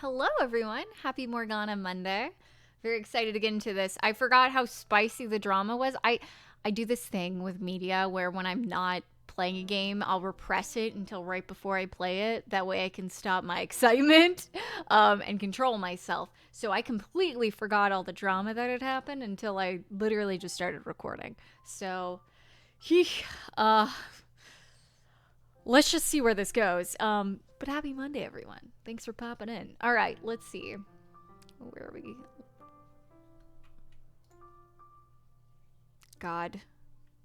Hello, everyone. Happy Morgana Monday. Very excited to get into this. I forgot how spicy the drama was. I do this thing with media where when I'm not playing a game, I'll repress it until right before I play it. That way I can stop my excitement and control myself. So I completely forgot all the drama that had happened until I literally just started recording. So, uh, let's just see where this goes. But happy Monday, everyone. Thanks for popping in. All right, let's see. Where are we? God.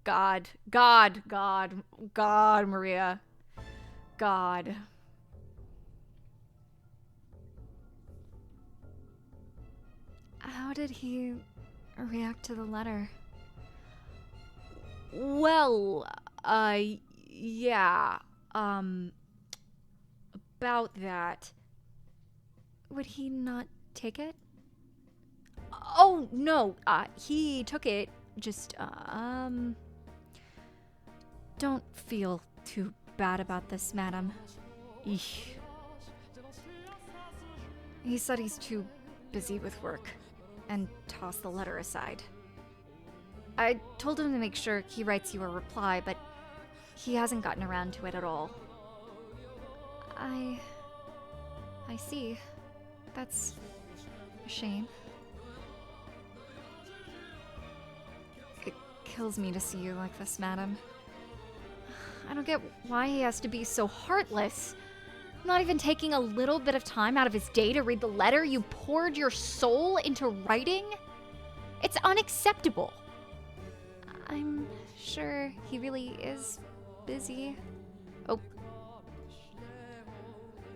God. God. God. God, Maria. God. How did he react to the letter? Well, yeah. About that. Would he not take it? Oh, no. He took it. Just, don't feel too bad about this, madam. Eesh. He said he's too busy with work and tossed the letter aside. I told him to make sure he writes you a reply, but he hasn't gotten around to it at all. I see. That's a shame. It kills me to see you like this, madam. I don't get why he has to be so heartless. Not even taking a little bit of time out of his day to read the letter you poured your soul into writing? It's unacceptable. I'm sure he really is busy. Oh.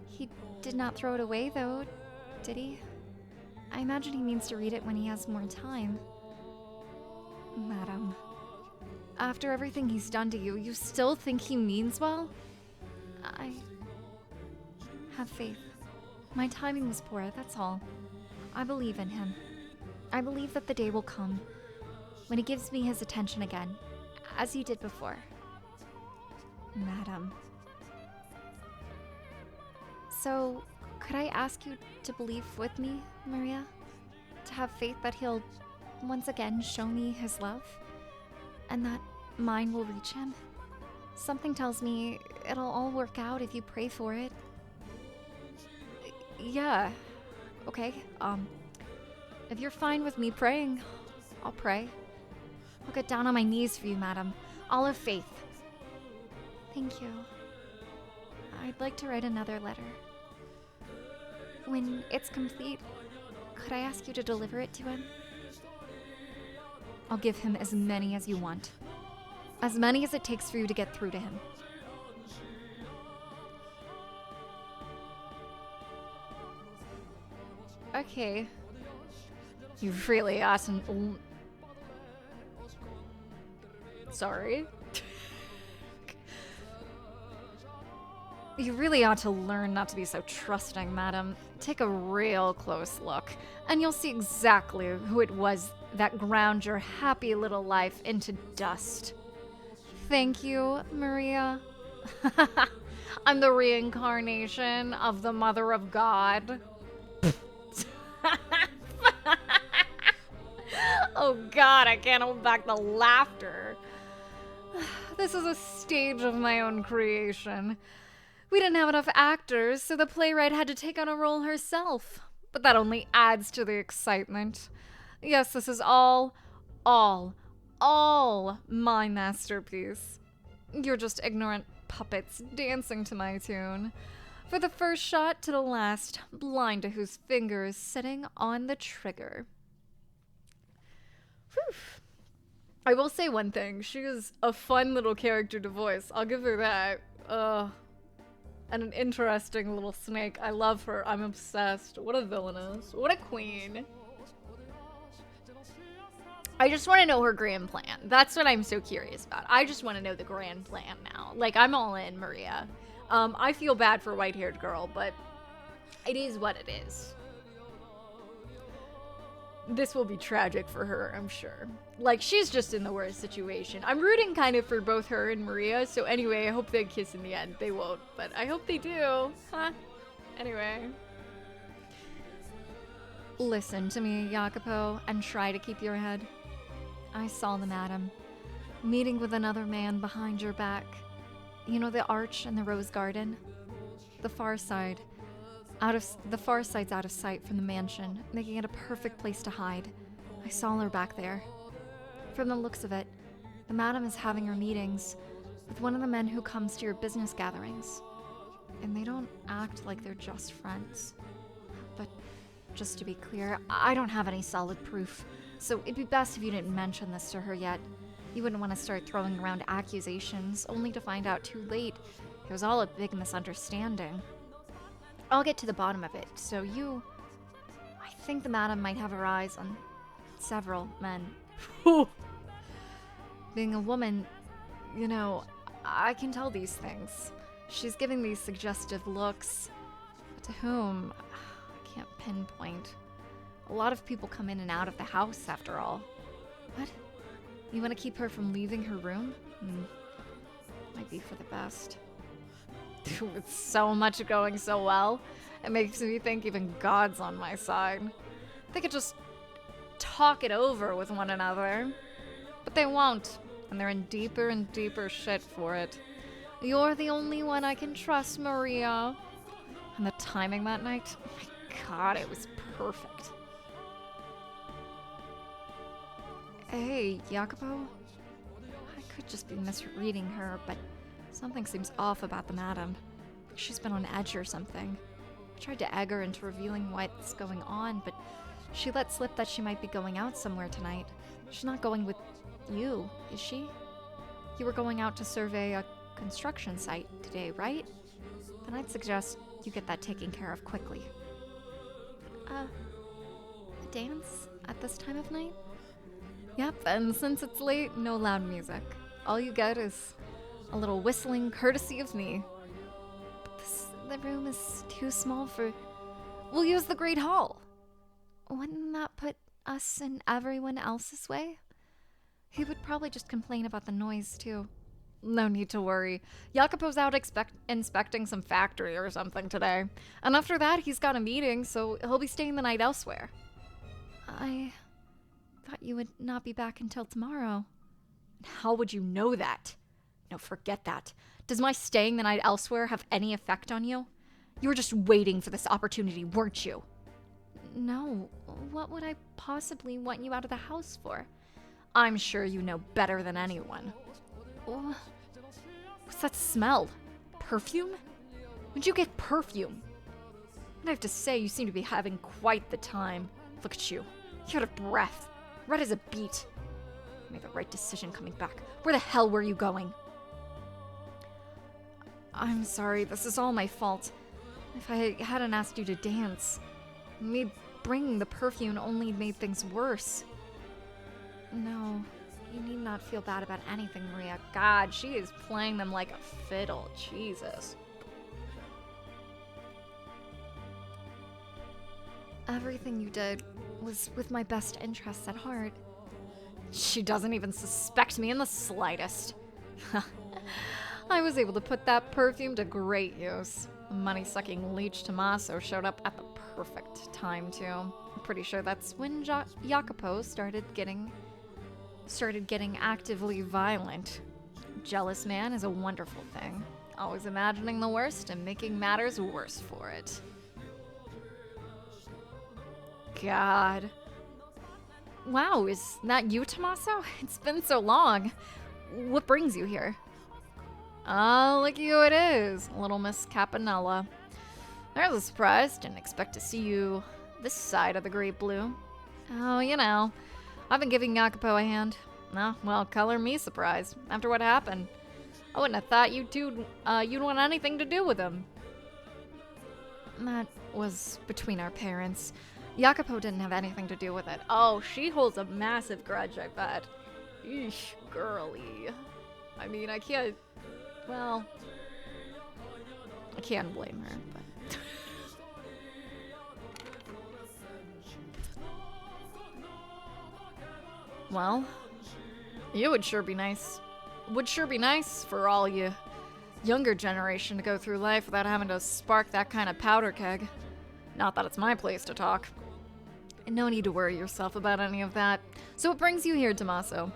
He did not throw it away, though, did he? I imagine he means to read it when he has more time. Madam, after everything he's done to you, you still think he means well? I have faith. My timing was poor, that's all. I believe in him. I believe that the day will come when he gives me his attention again, as he did before. Madam. So, could I ask you to believe with me, Maria? To have faith that he'll once again show me his love? And that mine will reach him? Something tells me it'll all work out if you pray for it. Yeah. Okay, if you're fine with me praying, I'll pray. I'll get down on my knees for you, madam. All of faith. Thank you. I'd like to write another letter. When it's complete, could I ask you to deliver it to him? I'll give him as many as you want. As many as it takes for you to get through to him. Okay. You really awesome. Sorry. You really ought to learn not to be so trusting, madam. Take a real close look, and you'll see exactly who it was that ground your happy little life into dust. Thank you, Maria. I'm the reincarnation of the Mother of God. Oh God, I can't hold back the laughter. This is a stage of my own creation. We didn't have enough actors, so the playwright had to take on a role herself. But that only adds to the excitement. Yes, this is all my masterpiece. You're just ignorant puppets dancing to my tune. For the first shot to the last, blind to whose finger is sitting on the trigger. Whew. I will say one thing. She is a fun little character to voice. I'll give her that. And an interesting little snake. I love her. I'm obsessed. What a villainess. What a queen. I just want to know her grand plan. That's what I'm so curious about. I just want to know the grand plan now. Like, I'm all in, Maria. I feel bad for white-haired girl, but it is what it is. This will be tragic for her, I'm sure. Like, she's just in the worst situation. I'm rooting kind of for both her and Maria, so anyway, I hope they kiss in the end. They won't, but I hope they do. Huh? Anyway. Listen to me, Jacopo, and try to keep your head. I saw the madam, meeting with another man behind your back. You know the arch and the rose garden? The far side's out of sight from the mansion, making it a perfect place to hide. I saw her back there. From the looks of it, the madam is having her meetings with one of the men who comes to your business gatherings. And they don't act like they're just friends. But just to be clear, I don't have any solid proof, so it'd be best if you didn't mention this to her yet. You wouldn't want to start throwing around accusations, only to find out too late it was all a big misunderstanding. I'll get to the bottom of it, so I think the madam might have her eyes on several men. Being a woman, I can tell these things. She's giving these suggestive looks. But to whom? I can't pinpoint. A lot of people come in and out of the house, after all. What? You want to keep her from leaving her room? Might be for the best. With so much going so well, it makes me think even God's on my side. They could just talk it over with one another. But they won't, and they're in deeper and deeper shit for it. You're the only one I can trust, Maria. And the timing that night, oh my God, it was perfect. Hey, Jacopo? I could just be misreading her, but something seems off about the madam. She's been on edge or something. I tried to egg her into revealing what's going on, but she let slip that she might be going out somewhere tonight. She's not going with you, is she? You were going out to survey a construction site today, right? Then I'd suggest you get that taken care of quickly. A dance at this time of night? Yep, and since it's late, no loud music. All you get is a little whistling courtesy of me. But the room is too small for... We'll use the Great Hall. Wouldn't that put us in everyone else's way? He would probably just complain about the noise, too. No need to worry. Jacopo's out inspecting some factory or something today. And after that, he's got a meeting, so he'll be staying the night elsewhere. I thought you would not be back until tomorrow. How would you know that? No, forget that. Does my staying the night elsewhere have any effect on you? You were just waiting for this opportunity, weren't you? No. What would I possibly want you out of the house for? I'm sure you know better than anyone. What's that smell? Perfume? When'd you get perfume? And I have to say, you seem to be having quite the time. Look at you. You're out of breath. Red as a beet. You made the right decision coming back. Where the hell were you going? I'm sorry, this is all my fault. If I hadn't asked you to dance, me bringing the perfume only made things worse. No, you need not feel bad about anything, Maria. God, she is playing them like a fiddle. Jesus. Everything you did was with my best interests at heart. She doesn't even suspect me in the slightest. I was able to put that perfume to great use. The money-sucking leech Tomaso showed up at the perfect time, too. I'm pretty sure that's when Jacopo started getting actively violent. Jealous man is a wonderful thing. Always imagining the worst and making matters worse for it. God. Wow, is that you, Tomaso? It's been so long. What brings you here? Oh, look at you it is, little Miss Capanella. There's a surprise. Didn't expect to see you this side of the Great Blue. Oh, I've been giving Jacopo a hand. No, well, color me surprised. After what happened, I wouldn't have thought you'd want anything to do with him. That was between our parents. Jacopo didn't have anything to do with it. Oh, she holds a massive grudge, I bet. Eesh, girly. I mean, I can't blame her, but... Well, you would sure be nice. Would sure be nice for all you younger generation to go through life without having to spark that kind of powder keg. Not that it's my place to talk. No need to worry yourself about any of that. So what brings you here, Tomaso?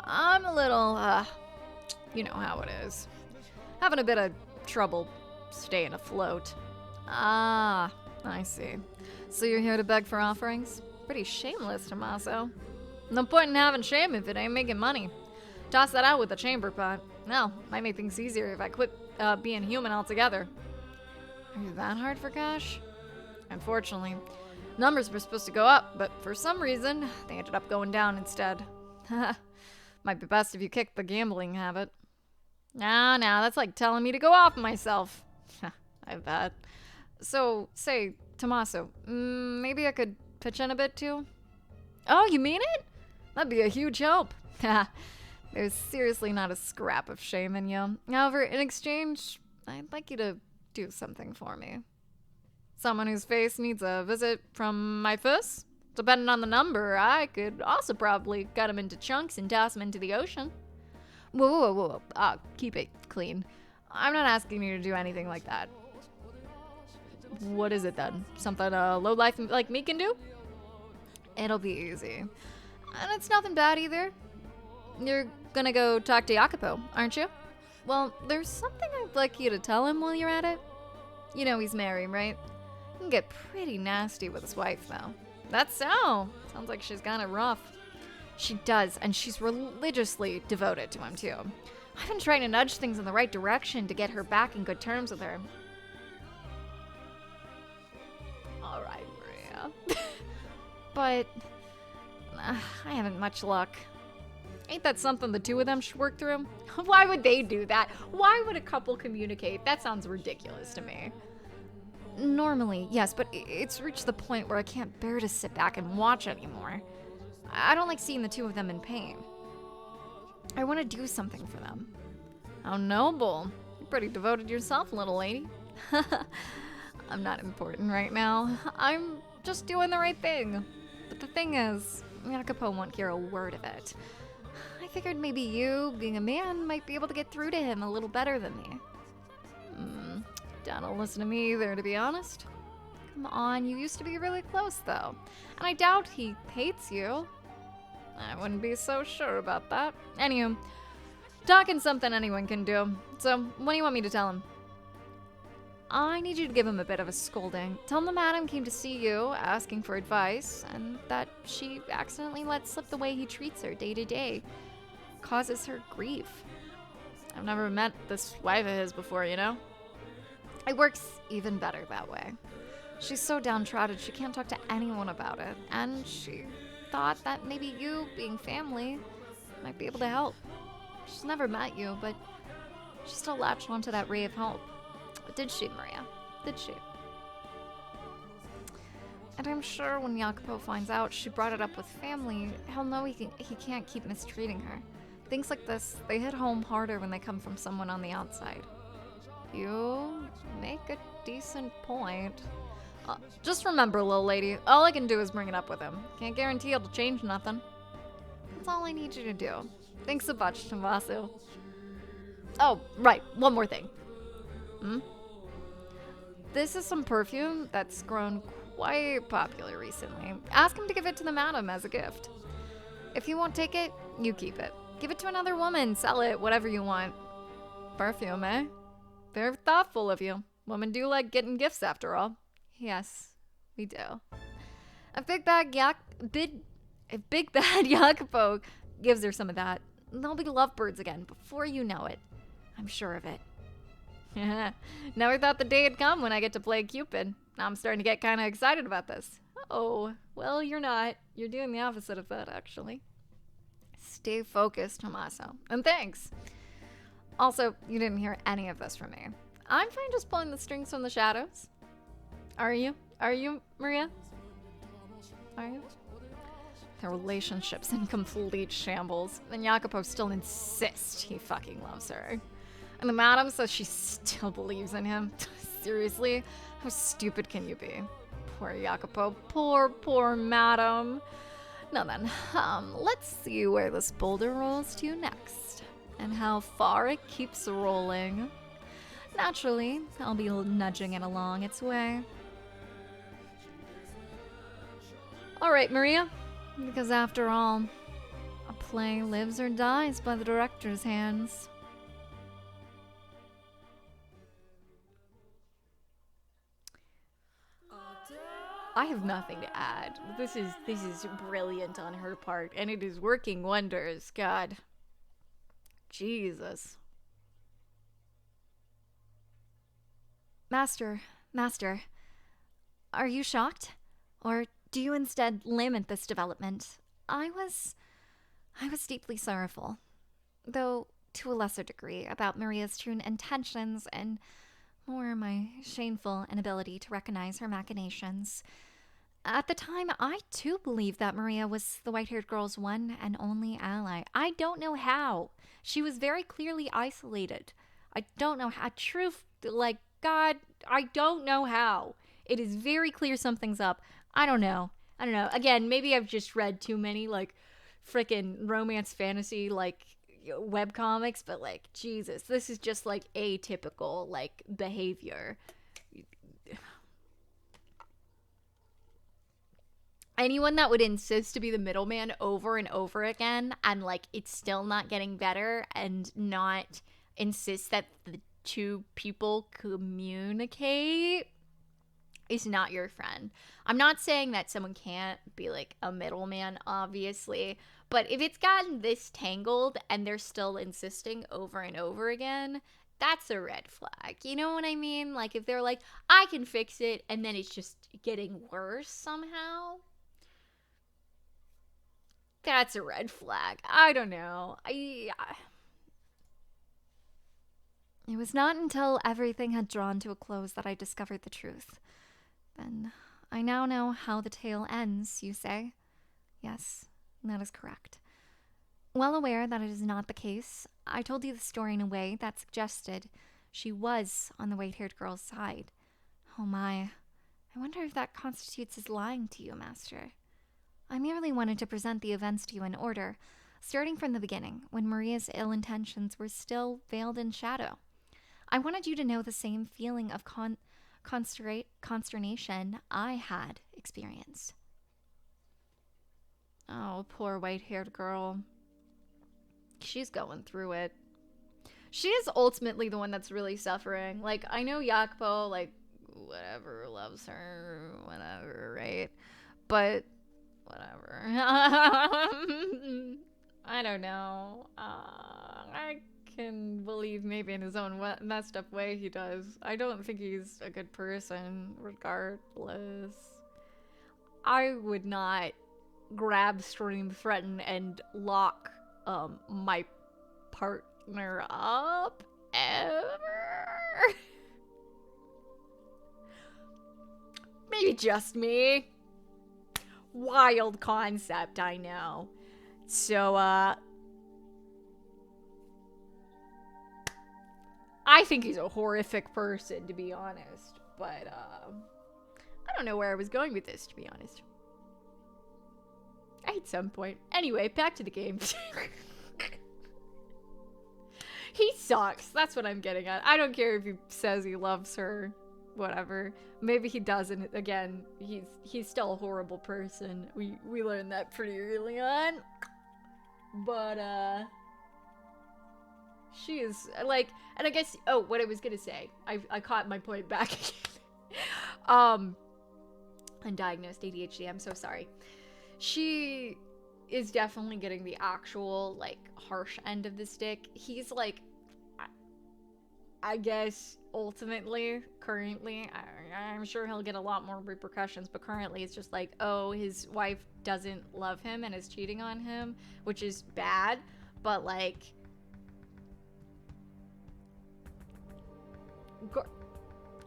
I'm a little, you know how it is. Having a bit of trouble staying afloat. Ah, I see. So you're here to beg for offerings? Pretty shameless, Tomaso. No point in having shame if it ain't making money. Toss that out with a chamber pot. No, might make things easier if I quit being human altogether. Are you that hard for cash? Unfortunately. Numbers were supposed to go up, but for some reason, they ended up going down instead. Might be best if you kicked the gambling habit. Nah, that's like telling me to go off myself. I bet. So, say, Tomaso, maybe I could pitch in a bit too? Oh, you mean it? That'd be a huge help. There's seriously not a scrap of shame in you. However, in exchange, I'd like you to do something for me. Someone whose face needs a visit from my fist? Depending on the number, I could also probably cut him into chunks and toss him into the ocean. Whoa. Keep it clean. I'm not asking you to do anything like that. What is it then? Something a lowlife like me can do? It'll be easy. And it's nothing bad either. You're gonna go talk to Yako, aren't you? Well, there's something I'd like you to tell him while you're at it. You know he's married, right? He can get pretty nasty with his wife, though. That's so. Sounds like she's got it rough. She does, and she's religiously devoted to him, too. I've been trying to nudge things in the right direction to get her back in good terms with her. Alright, Maria. But I haven't much luck. Ain't that something the two of them should work through? Why would they do that? Why would a couple communicate? That sounds ridiculous to me. Normally, yes, but it's reached the point where I can't bear to sit back and watch anymore. I don't like seeing the two of them in pain. I want to do something for them. How noble. You're pretty devoted yourself, little lady. I'm not important right now. I'm just doing the right thing. But the thing is, Yako won't hear a word of it. I figured maybe you, being a man, might be able to get through to him a little better than me. Don't listen to me either, to be honest. Come on, you used to be really close, though. And I doubt he hates you. I wouldn't be so sure about that. Anywho, talking's something anyone can do. So, what do you want me to tell him? I need you to give him a bit of a scolding. Tell him the madam came to see you, asking for advice, and that she accidentally let slip the way he treats her day to day. Causes her grief. I've never met this wife of his before, you know? It works even better that way. She's so downtrodden she can't talk to anyone about it, and she thought that maybe you, being family, might be able to help. She's never met you, but she still latched onto that ray of hope. Did she, Maria? Did she? And I'm sure when Yako finds out she brought it up with family, he'll know he can't keep mistreating her. Things like this, they hit home harder when they come from someone on the outside. You make a decent point. Just remember, little lady, all I can do is bring it up with him. Can't guarantee it'll change nothing. That's all I need you to do. Thanks a bunch, Tomaso. Oh, right, one more thing. This is some perfume that's grown quite popular recently. Ask him to give it to the madam as a gift. If he won't take it, you keep it. Give it to another woman, sell it, whatever you want. Perfume, eh? Very thoughtful of you. Women do like getting gifts after all. Yes, we do. If Big Bad Yako gives her some of that, they'll be lovebirds again before you know it. I'm sure of it. Never thought the day had come when I get to play Cupid. Now I'm starting to get kind of excited about this. Oh, well, you're not. You're doing the opposite of that, actually. Stay focused, Tomaso. And thanks. Also, you didn't hear any of this from me. I'm fine just pulling the strings from the shadows. Are you? Are you, Maria? Are you? Their relationship's in complete shambles, and Yako still insists he fucking loves her. And the madam says she still believes in him. Seriously? How stupid can you be? Poor Yako. Poor madam. Now then, let's see where this boulder rolls to next, and how far it keeps rolling. Naturally, I'll be nudging it along its way. All right, Maria. Because after all, a play lives or dies by the director's hands. I have nothing to add. This is brilliant on her part, and it is working wonders. God. Jesus. Master, are you shocked? Or do you instead lament this development? I was deeply sorrowful, though to a lesser degree, about Maria's true intentions and more my shameful inability to recognize her machinations. At the time, I too believed that Maria was the white-haired girl's one and only ally. I don't know how. She was very clearly isolated. I don't know how. Truth, like, God, I don't know how. It is very clear something's up. I don't know. Again, maybe I've just read too many, like, frickin' romance fantasy, like, webcomics, but, like, Jesus, this is just, like, atypical, like, behavior. Anyone that would insist to be the middleman over and over again and, like, it's still not getting better and not insist that the two people communicate is not your friend. I'm not saying that someone can't be, like, a middleman, obviously, but if it's gotten this tangled and they're still insisting over and over again, that's a red flag. You know what I mean? Like, if they're like, I can fix it, and then it's just getting worse somehow, that's a red flag. I don't know. It was not until everything had drawn to a close that I discovered the truth. Then I now know how the tale ends, you say? Yes, that is correct. Well aware that it is not the case, I told you the story in a way that suggested she was on the white-haired girl's side. Oh my, I wonder if that constitutes as lying to you, Master. I merely wanted to present the events to you in order, starting from the beginning, when Maria's ill intentions were still veiled in shadow. I wanted you to know the same feeling of consternation I had experienced. Oh, poor white-haired girl. She's going through it. She is ultimately the one that's really suffering. Like, I know Yako, like, whatever, loves her, whatever, right? But whatever. I don't know. I can believe maybe in his own messed up way he does. I don't think he's a good person, regardless. I would not grab, stream, threaten, and lock my partner up ever. Maybe just me. Wild concept, I know. So, I think he's a horrific person, to be honest. But, I don't know where I was going with this, to be honest. At some point. Anyway, back to the game. He sucks. That's what I'm getting at. I don't care if he says he loves her. Whatever. Maybe he doesn't. Again, he's still a horrible person. We learned that pretty early on. But she is like, and I guess, oh, what I was gonna say, I caught my point back again. Undiagnosed ADHD, I'm so sorry. She is definitely getting the actual, like, harsh end of the stick. He's like, I guess, ultimately, currently, I'm sure he'll get a lot more repercussions, but currently it's just like, oh, his wife doesn't love him and is cheating on him, which is bad, but, like,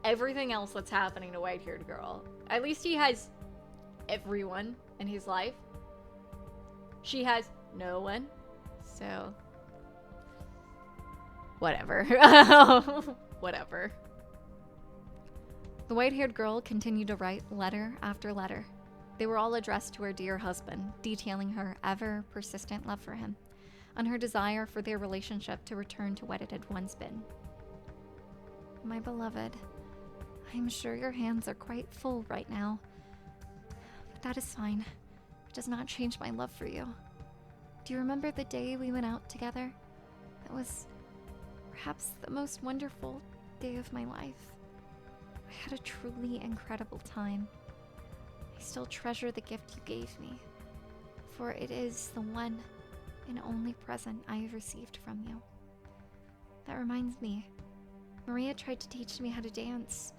everything else that's happening to white-haired girl, at least he has everyone in his life. She has no one, so whatever. Whatever. The white-haired girl continued to write letter after letter. They were all addressed to her dear husband, detailing her ever-persistent love for him, and her desire for their relationship to return to what it had once been. My beloved, I am sure your hands are quite full right now, but that is fine. does not change my love for you. Do you remember the day we went out together? It was perhaps the most wonderful day of my life. I had a truly incredible time. I still treasure the gift you gave me, for it is the one and only present I have received from you. That reminds me, Maria tried to teach me how to dance.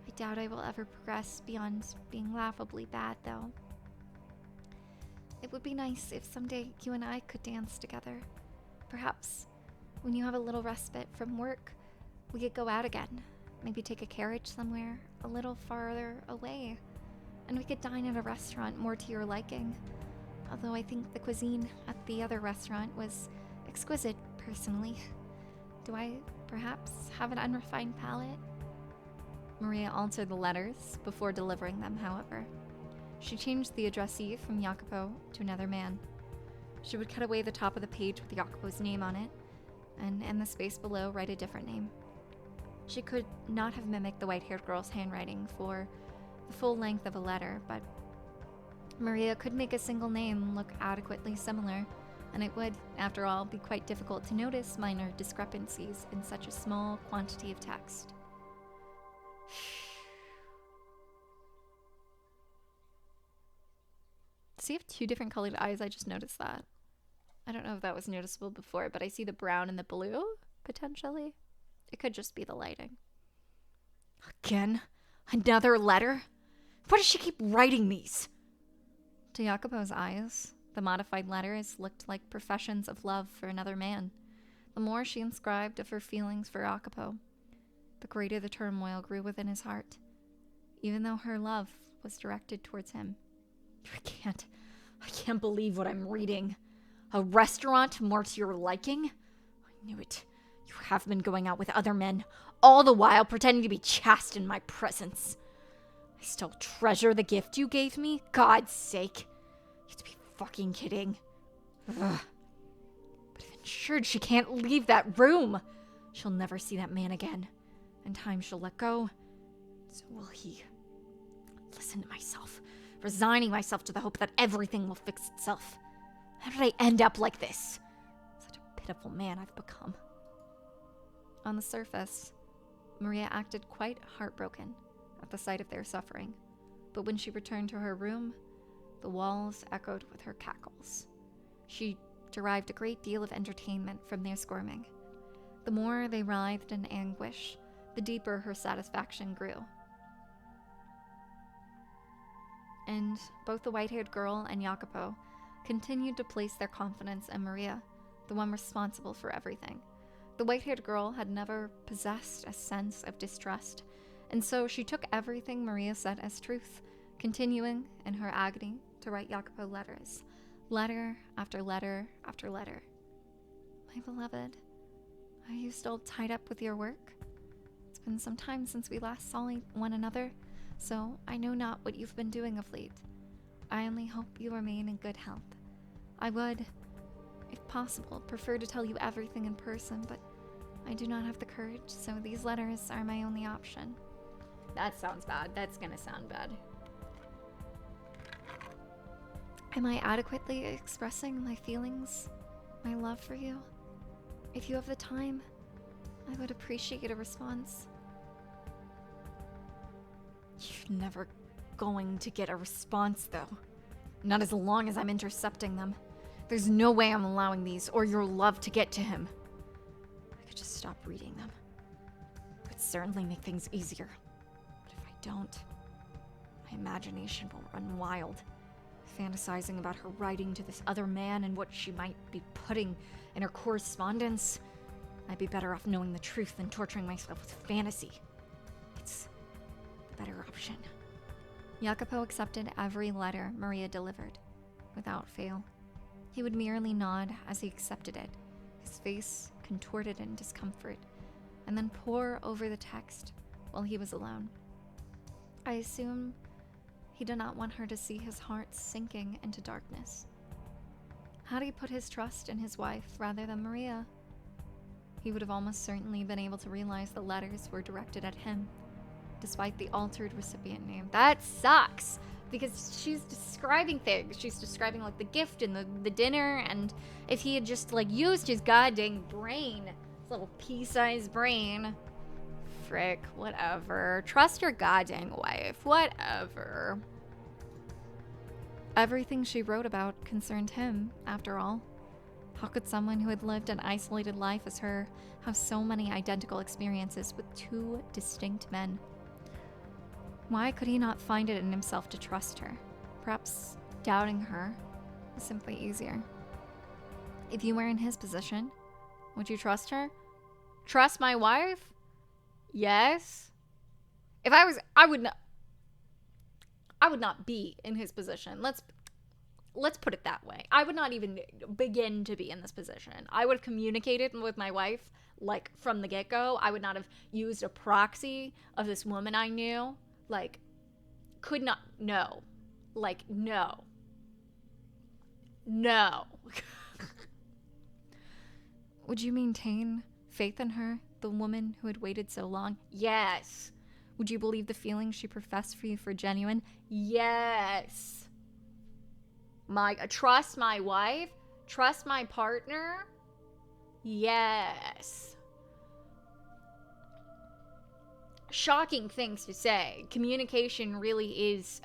I doubt I will ever progress beyond being laughably bad, though. It would be nice if someday you and I could dance together. Perhaps when you have a little respite from work, we could go out again. Maybe take a carriage somewhere a little farther away. And we could dine at a restaurant more to your liking. Although I think the cuisine at the other restaurant was exquisite, personally. Do I perhaps have an unrefined palate? Maria altered the letters before delivering them, however. She changed the addressee from Jacopo to another man. She would cut away the top of the page with Jacopo's name on it, and in the space below write a different name. She could not have mimicked the white-haired girl's handwriting for the full length of a letter, but Maria could make a single name look adequately similar, and it would, after all, be quite difficult to notice minor discrepancies in such a small quantity of text. Does he have two different colored eyes? I just noticed that. I don't know if that was noticeable before, but I see the brown and the blue, potentially. It could just be the lighting. Again? Another letter? Why does she keep writing these? To Jacopo's eyes, the modified letters looked like professions of love for another man. The more she inscribed of her feelings for Jacopo, the greater the turmoil grew within his heart, even though her love was directed towards him. I can't believe what I'm reading. A restaurant more to your liking? I knew it. You have been going out with other men, all the while pretending to be chaste in my presence. I still treasure the gift you gave me? God's sake. You'd be fucking kidding. Ugh. But I've ensured she can't leave that room. She'll never see that man again. In time she'll let go. So will he. Listen to myself. Resigning myself to the hope that everything will fix itself. How did I end up like this? Such a pitiful man I've become. On the surface, Maria acted quite heartbroken at the sight of their suffering, but when she returned to her room, the walls echoed with her cackles. She derived a great deal of entertainment from their squirming. The more they writhed in anguish, the deeper her satisfaction grew. And both the white-haired girl and Jacopo continued to place their confidence in Maria, the one responsible for everything. The white-haired girl had never possessed a sense of distrust, and so she took everything Maria said as truth, continuing, in her agony, to write Jacopo letters. Letter after letter after letter. My beloved, are you still tied up with your work? It's been some time since we last saw one another, so I know not what you've been doing of late. I only hope you remain in good health. I would, if possible, prefer to tell you everything in person, but I do not have the courage, so these letters are my only option. That sounds bad. That's gonna sound bad. Am I adequately expressing my feelings, my love for you? If you have the time, I would appreciate a response. You're never going to get a response, though. Not as long as I'm intercepting them. There's no way I'm allowing these or your love to get to him. I could just stop reading them. It would certainly make things easier. But if I don't, my imagination will run wild, fantasizing about her writing to this other man and what she might be putting in her correspondence. I'd be better off knowing the truth than torturing myself with fantasy. It's the better option. Jacopo accepted every letter Maria delivered, without fail. He would merely nod as he accepted it, his face contorted in discomfort, and then pore over the text while he was alone. I assume he did not want her to see his heart sinking into darkness. Had he put his trust in his wife rather than Maria, he would have almost certainly been able to realize the letters were directed at him, despite the altered recipient name. That sucks! because she's describing things. She's describing like the gift and the dinner, and if he had just like used his goddamn brain, his little pea-sized brain. Frick, whatever. Trust your goddamn wife, whatever. Everything she wrote about concerned him, after all. How could someone who had lived an isolated life as her have so many identical experiences with two distinct men? Why could he not find it in himself to trust her? Perhaps doubting her was simply easier. If you were in his position, would you trust her? Trust my wife? Yes. If I was, I would not be in his position. Let's put it that way. I would not even begin to be in this position. I would have communicated with my wife like from the get-go. I would not have used a proxy of this woman I knew. Like, could not, no. Like, no. No. Would you maintain faith in her, the woman who had waited so long? Yes. Would you believe the feelings she professed for you for genuine? Yes. Trust my wife? Trust my partner? Yes. Shocking things to say. Communication really is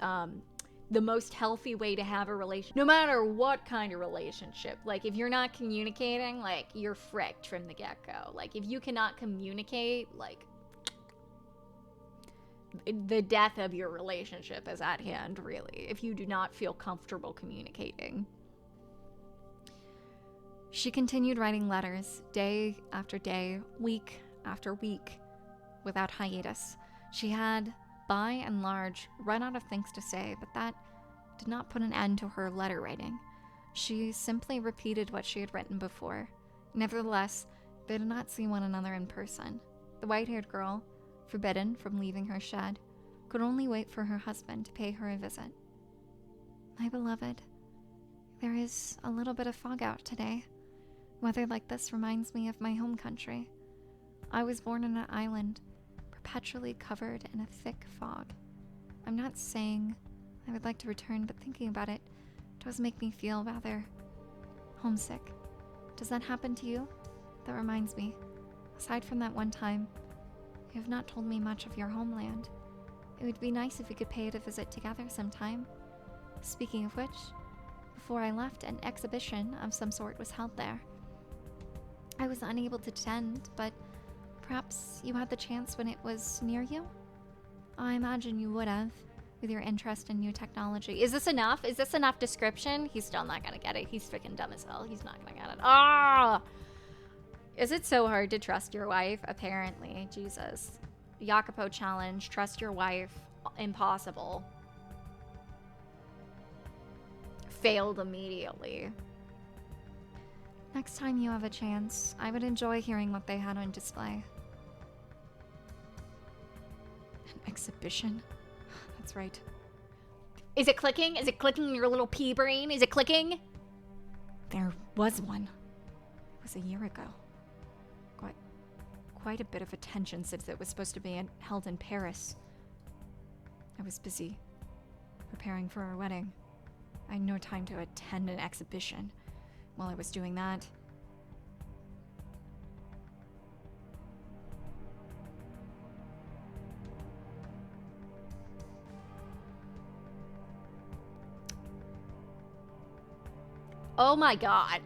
the most healthy way to have a relationship. No matter what kind of relationship. Like, if you're not communicating, like, you're fricked from the get-go. Like, if you cannot communicate, like, the death of your relationship is at hand, really, if you do not feel comfortable communicating. She continued writing letters, day after day, week after week, without hiatus. She had, by and large, run out of things to say, but that did not put an end to her letter writing. She simply repeated what she had written before. Nevertheless, they did not see one another in person. The white-haired girl, forbidden from leaving her shed, could only wait for her husband to pay her a visit. My beloved, there is a little bit of fog out today. Weather like this reminds me of my home country. I was born on an island, perpetually covered in a thick fog. I'm not saying I would like to return, but thinking about it does make me feel rather homesick. Does that happen to you? That reminds me, aside from that one time, you have not told me much of your homeland. It would be nice if we could pay it a visit together sometime. Speaking of which, before I left, an exhibition of some sort was held there. I was unable to attend, but perhaps you had the chance when it was near you? I imagine you would have, with your interest in new technology. Is this enough? Is this enough description? He's still not gonna get it. He's freaking dumb as hell. He's not gonna get it. Ah! Is it so hard to trust your wife? Apparently. Jesus. Yako challenge. Trust your wife. Impossible. Failed immediately. Next time you have a chance, I would enjoy hearing what they had on display. An exhibition? That's right. Is it clicking? Is it clicking in your little pea brain? Is it clicking? There was one. It was a year ago. Quite a bit of attention since it was supposed to be held in Paris. I was busy preparing for our wedding. I had no time to attend an exhibition. While I was doing that, oh my god.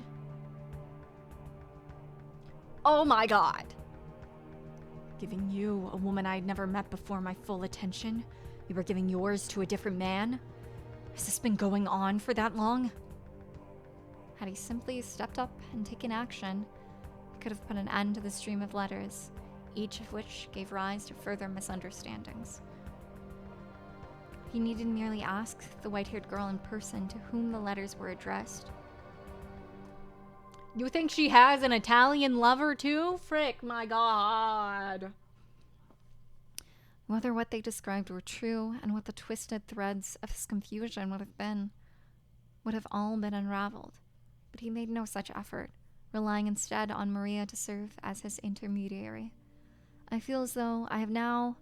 Oh my god. Giving you, a woman I had never met before, my full attention. You were giving yours to a different man? Has this been going on for that long? Had he simply stepped up and taken action, he could have put an end to the stream of letters, each of which gave rise to further misunderstandings. He needed merely ask the white-haired girl in person to whom the letters were addressed. You think she has an Italian lover too? Frick, my god. Whether what they described were true and what the twisted threads of his confusion would have all been unraveled. But he made no such effort, relying instead on Maria to serve as his intermediary. I feel as though I have now,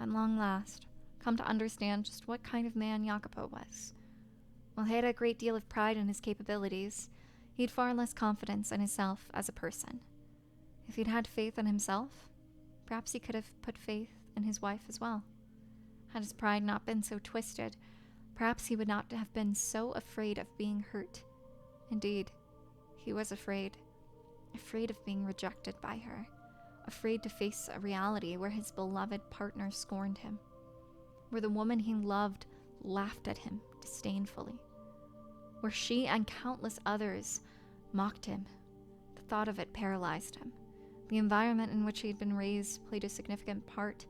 at long last, come to understand just what kind of man Jacopo was. While he had a great deal of pride in his capabilities, he had far less confidence in himself as a person. If he'd had faith in himself, perhaps he could have put faith in his wife as well. Had his pride not been so twisted, perhaps he would not have been so afraid of being hurt. Indeed, he was afraid of being rejected by her, afraid to face a reality where his beloved partner scorned him, where the woman he loved laughed at him disdainfully, where she and countless others mocked him. The thought of it paralyzed him. The environment in which he had been raised played a significant part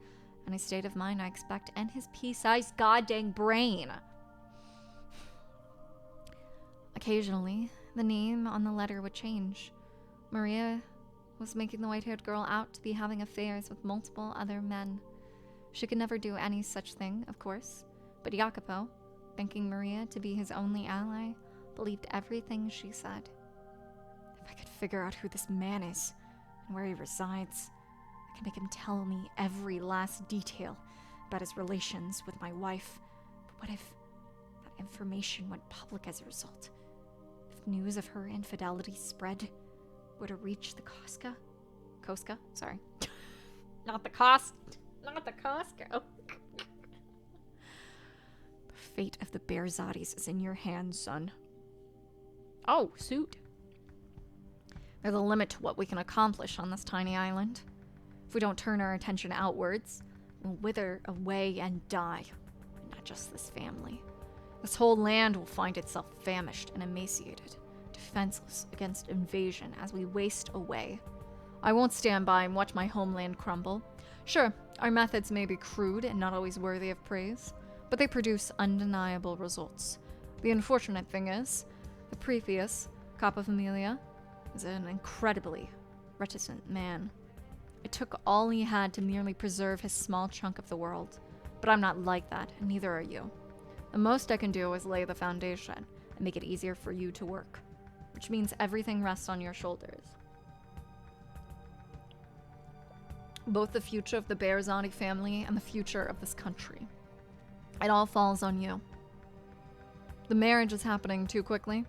in his state of mind, I expect, and his pea-sized goddamn brain. Occasionally, the name on the letter would change. Maria was making the white-haired girl out to be having affairs with multiple other men. She could never do any such thing, of course, but Jacopo, thinking Maria to be his only ally, believed everything she said. If I could figure out who this man is and where he resides, I could make him tell me every last detail about his relations with my wife. But what if that information went public as a result? If news of her infidelity spread, would it reach the Costco? Sorry. Not the Costco. The fate of the Berzottis is in your hands, son. Oh, suit. There's a limit to what we can accomplish on this tiny island. If we don't turn our attention outwards, we'll wither away and die. Not just this family. This whole land will find itself famished and emaciated, defenseless against invasion as we waste away. I won't stand by and watch my homeland crumble. Sure, our methods may be crude and not always worthy of praise, but they produce undeniable results. The unfortunate thing is, the previous Capofamilia is an incredibly reticent man. It took all he had to merely preserve his small chunk of the world, but I'm not like that, and neither are you. The most I can do is lay the foundation and make it easier for you to work, which means everything rests on your shoulders. Both the future of the Berzotti family and the future of this country. It all falls on you. The marriage is happening too quickly.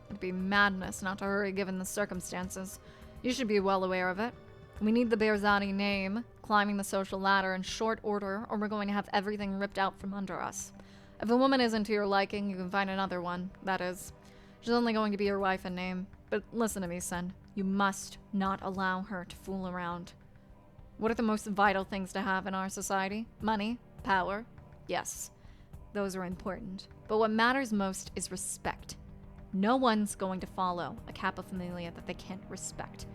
It'd be madness not to hurry given the circumstances. You should be well aware of it. We need the Berzotti name climbing the social ladder in short order, or we're going to have everything ripped out from under us. If a woman isn't to your liking, you can find another one, that is. She's only going to be your wife in name. But listen to me, son. You must not allow her to fool around. What are the most vital things to have in our society? Money? Power? Yes. Those are important. But what matters most is respect. No one's going to follow a Capofamilia that they can't respect.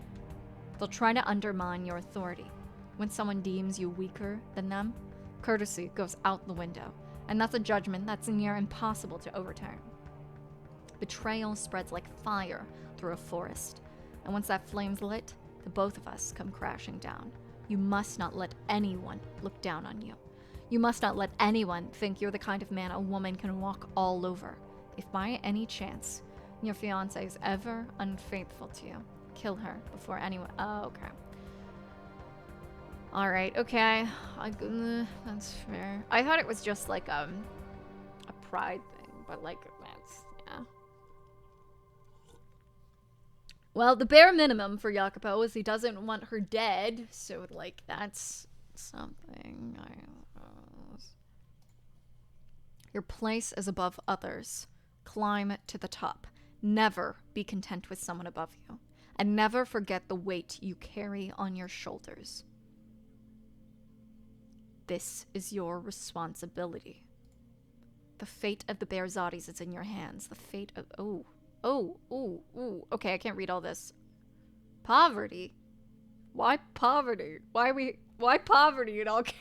They'll try to undermine your authority. When someone deems you weaker than them, courtesy goes out the window. And that's a judgment that's near impossible to overturn. Betrayal spreads like fire through a forest. And once that flame's lit, the both of us come crashing down. You must not let anyone look down on you. You must not let anyone think you're the kind of man a woman can walk all over. If by any chance your fiancé is ever unfaithful to you, kill her before anyone... Oh, okay. Alright, okay. That's fair. I thought it was just like a pride thing, but like, that's... yeah. Well, the bare minimum for Jacopo is he doesn't want her dead, so, like, that's something. Your place is above others. Climb to the top. Never be content with someone above you. And never forget the weight you carry on your shoulders. This is your responsibility. The fate of the Berzottis is in your hands. The fate of... Okay, I can't read all this. Poverty? Why poverty? Why poverty in all caps?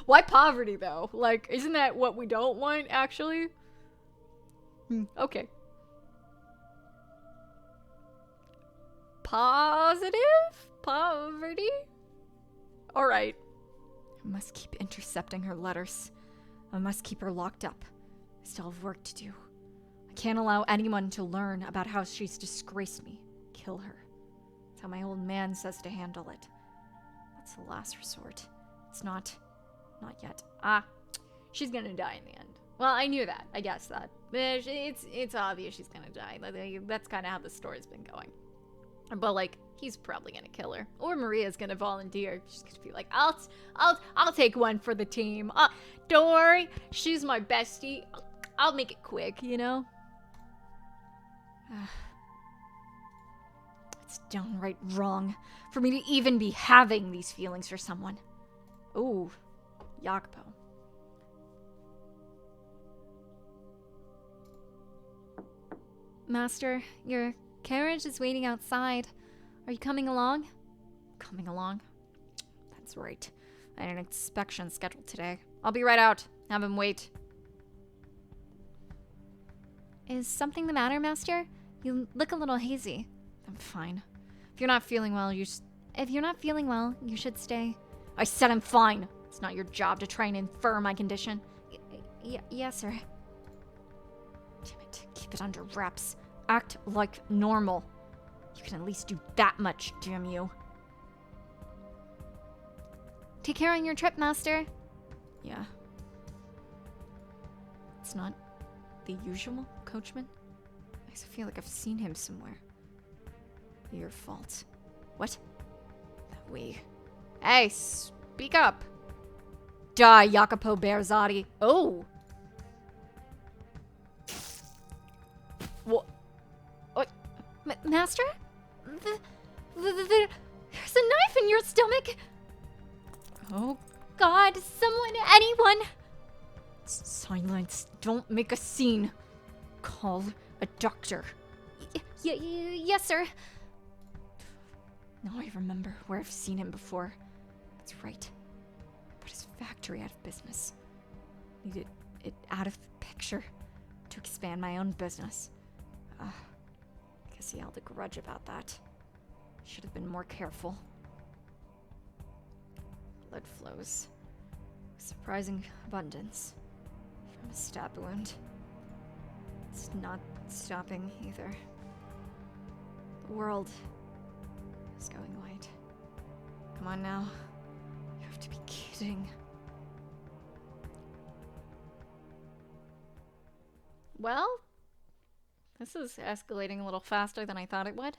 Why poverty, though? Like, isn't that what we don't want, actually? Okay. Positive? Poverty? Alright. I must keep intercepting her letters. I must keep her locked up. I still have work to do. I can't allow anyone to learn about how she's disgraced me. Kill her. That's how my old man says to handle it. That's the last resort. It's not yet. She's gonna die in the end. Well, I knew that. I guessed that. It's obvious she's gonna die. That's kind of how the story's been going. But like, he's probably gonna kill her, or Maria's gonna volunteer. She's gonna be like, I'll take one for the team. Don't worry, she's my bestie. I'll make it quick, you know. It's downright wrong for me to even be having these feelings for someone. Ooh, Yako. Master, your carriage is waiting outside. Are you coming along? Coming along? That's right. I had an inspection scheduled today. I'll be right out. Have him wait. Is something the matter, Master? You look a little hazy. I'm fine. If you're not feeling well, you should stay. I said I'm fine. It's not your job to try and infer my condition. Yes, sir. Damn it. Keep it under wraps. Act like normal. You can at least do that much, damn you. Take care on your trip, Master. Yeah. It's not the usual coachman. I feel like I've seen him somewhere. Your fault. What? That we. Hey, speak up. Die, Jacopo Berzati. Oh. What? Master? There's a knife in your stomach. Oh, God. Someone, anyone. Silence. Don't make a scene. Call a doctor. Yes, sir. Now I remember where I've seen him before. That's right. Put his factory out of business. Needed it out of the picture to expand my own business. Guess he held a grudge about that. Should have been more careful. Blood flows. Surprising abundance. From a stab wound. It's not stopping either. The world is going white. Come on now. You have to be kidding. Well, this is escalating a little faster than I thought it would.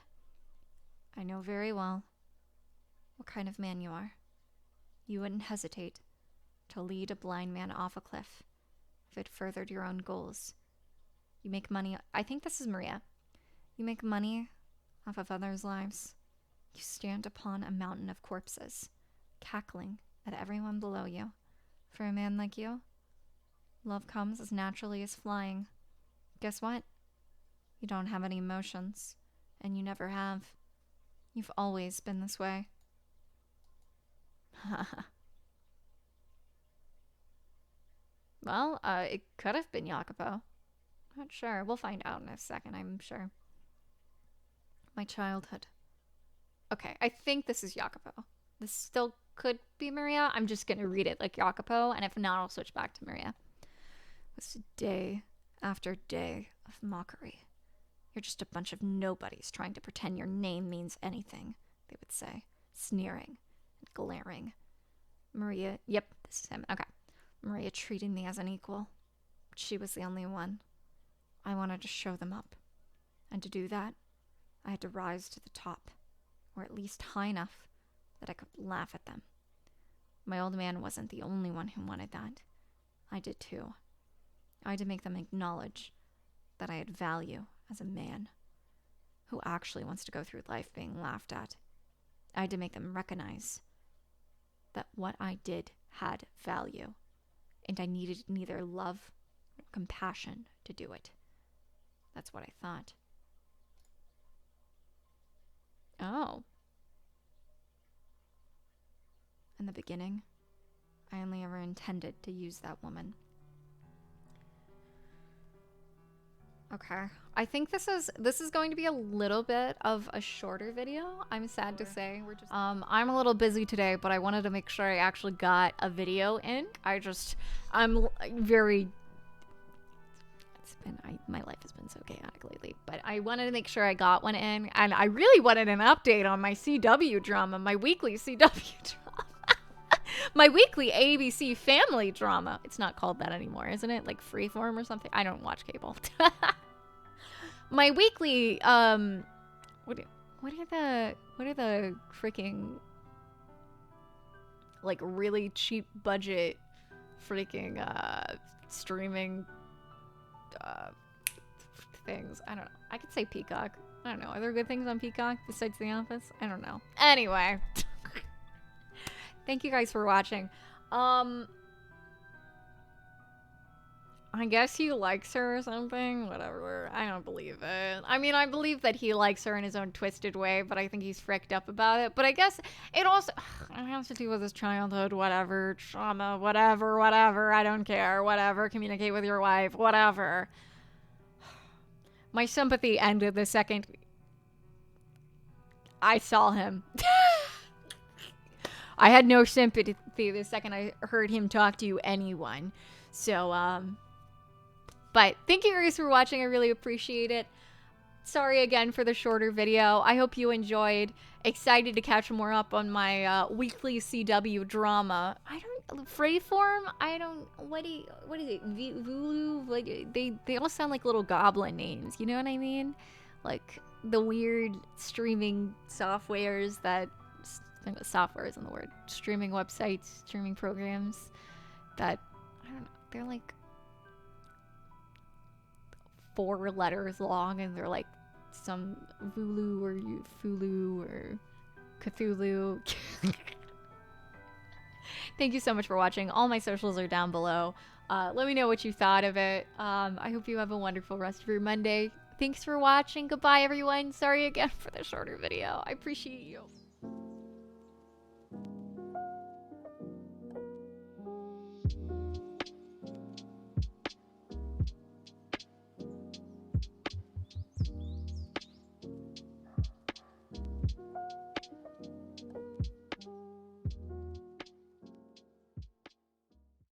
I know very well what kind of man you are. You wouldn't hesitate to lead a blind man off a cliff if it furthered your own goals. You make money. I think this is Maria. You make money off of others' lives. You stand upon a mountain of corpses, cackling at everyone below you. For a man like you, love comes as naturally as flying. Guess what? You don't have any emotions, and you never have. You've always been this way. Well, it could have been Jacopo. Not sure. We'll find out in a second, I'm sure. My childhood. Okay, I think this is Jacopo. This still could be Maria. I'm just gonna read it like Jacopo, and if not, I'll switch back to Maria. It was day after day of mockery. You're just a bunch of nobodies trying to pretend your name means anything, they would say, sneering and glaring. Maria, yep, this is him, okay. Maria treating me as an equal. But she was the only one. I wanted to show them up. And to do that, I had to rise to the top, or at least high enough that I could laugh at them. My old man wasn't the only one who wanted that. I did too. I had to make them acknowledge that I had value as a man who actually wants to go through life being laughed at. I had to make them recognize that what I did had value, and I needed neither love nor compassion to do it. That's what I thought. Oh. In the beginning, I only ever intended to use that woman. Okay. I think this is going to be a little bit of a shorter video. I'm sad to say. I'm a little busy today, but I wanted to make sure I actually got a video in. I'm very my life has been so chaotic lately, but I wanted to make sure I got one in, and I really wanted an update on my CW drama, my weekly CW drama. My weekly ABC family drama. It's not called that anymore, isn't it? Like Freeform or something? I don't watch cable. My weekly, what are the freaking, like, really cheap budget freaking, streaming, things? I don't know. I could say Peacock. I don't know. Are there good things on Peacock besides The Office? I don't know. Anyway. Thank you guys for watching. I guess he likes her or something. Whatever. I don't believe it. I mean, I believe that he likes her in his own twisted way, but I think he's fricked up about it. But I guess it also it has to do with his childhood, whatever, trauma, whatever. I don't care. Whatever. Communicate with your wife. Whatever. My sympathy ended the second I saw him. I had no sympathy the second I heard him talk to anyone. So, but thank you guys for watching. I really appreciate it. Sorry again for the shorter video. I hope you enjoyed. Excited to catch more up on my weekly CW drama. Freeform? What is it? Vulu? Like, they all sound like little goblin names. You know what I mean? Like the weird streaming softwares that, software isn't the word, streaming websites, streaming programs that, I don't know, they're like 4 letters long, and they're like some Vulu or Fulu or Cthulhu. Thank you so much for watching. All my socials are down below. Let me know what you thought of it. I hope you have a wonderful rest of your Monday. Thanks for watching. Goodbye, everyone. Sorry again for the shorter video. I appreciate you.